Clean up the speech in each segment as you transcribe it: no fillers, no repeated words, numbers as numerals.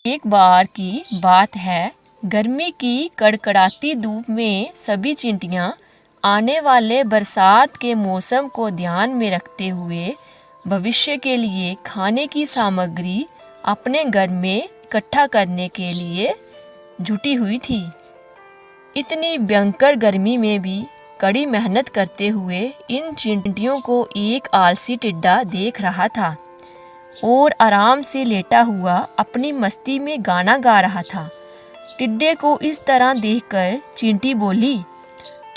एक बार की बात है, गर्मी की कड़कड़ाती धूप में सभी चींटियां आने वाले बरसात के मौसम को ध्यान में रखते हुए भविष्य के लिए खाने की सामग्री अपने घर में इकट्ठा करने के लिए जुटी हुई थी। इतनी भयंकर गर्मी में भी कड़ी मेहनत करते हुए इन चींटियों को एक आलसी टिड्डा देख रहा था और आराम से लेटा हुआ अपनी मस्ती में गाना गा रहा था। टिड्डे को इस तरह देखकर चींटी बोली,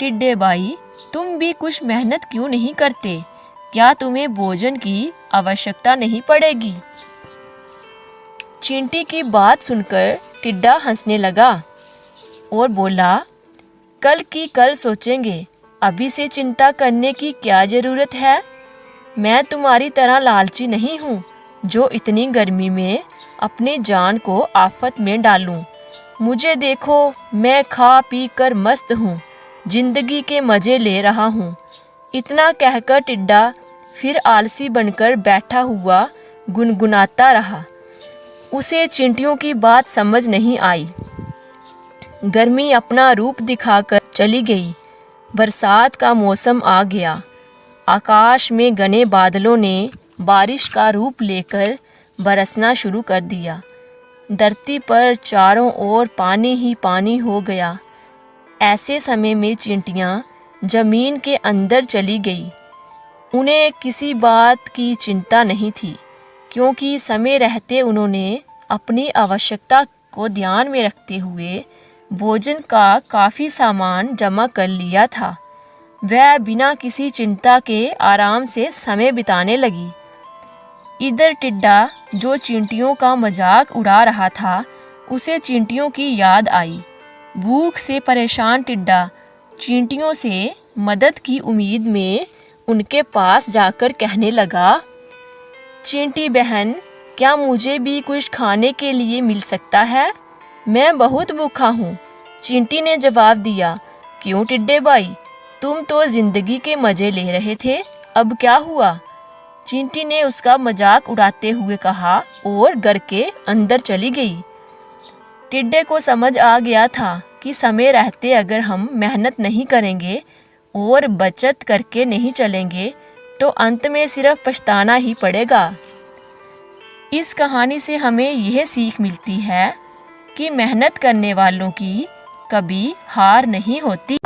टिड्डे भाई, तुम भी कुछ मेहनत क्यों नहीं करते? क्या तुम्हें भोजन की आवश्यकता नहीं पड़ेगी? चींटी की बात सुनकर टिड्डा हंसने लगा और बोला, कल की कल सोचेंगे, अभी से चिंता करने की क्या ज़रूरत है? मैं तुम्हारी तरह लालची नहीं हूँ जो इतनी गर्मी में अपनी जान को आफत में डालूं। मुझे देखो, मैं खा पी कर मस्त हूँ, जिंदगी के मज़े ले रहा हूँ। इतना कहकर टिड्डा फिर आलसी बनकर बैठा हुआ गुनगुनाता रहा। उसे चींटियों की बात समझ नहीं आई। गर्मी अपना रूप दिखाकर चली गई। बरसात का मौसम आ गया। आकाश में घने बादलों ने बारिश का रूप लेकर बरसना शुरू कर दिया। धरती पर चारों ओर पानी ही पानी हो गया। ऐसे समय में चींटियां जमीन के अंदर चली गई। उन्हें किसी बात की चिंता नहीं थी, क्योंकि समय रहते उन्होंने अपनी आवश्यकता को ध्यान में रखते हुए भोजन का काफ़ी सामान जमा कर लिया था। वह बिना किसी चिंता के आराम से समय बिताने लगी। इधर टिड्डा, जो चींटियों का मजाक उड़ा रहा था, उसे चींटियों की याद आई। भूख से परेशान टिड्डा चींटियों से मदद की उम्मीद में उनके पास जाकर कहने लगा, चींटी बहन, क्या मुझे भी कुछ खाने के लिए मिल सकता है? मैं बहुत भूखा हूँ। चींटी ने जवाब दिया, क्यों टिड्डे भाई, तुम तो जिंदगी के मज़े ले रहे थे, अब क्या हुआ? चींटी ने उसका मजाक उड़ाते हुए कहा और घर के अंदर चली गई। टिड्डे को समझ आ गया था कि समय रहते अगर हम मेहनत नहीं करेंगे और बचत करके नहीं चलेंगे तो अंत में सिर्फ पछताना ही पड़ेगा। इस कहानी से हमें यह सीख मिलती है कि मेहनत करने वालों की कभी हार नहीं होती।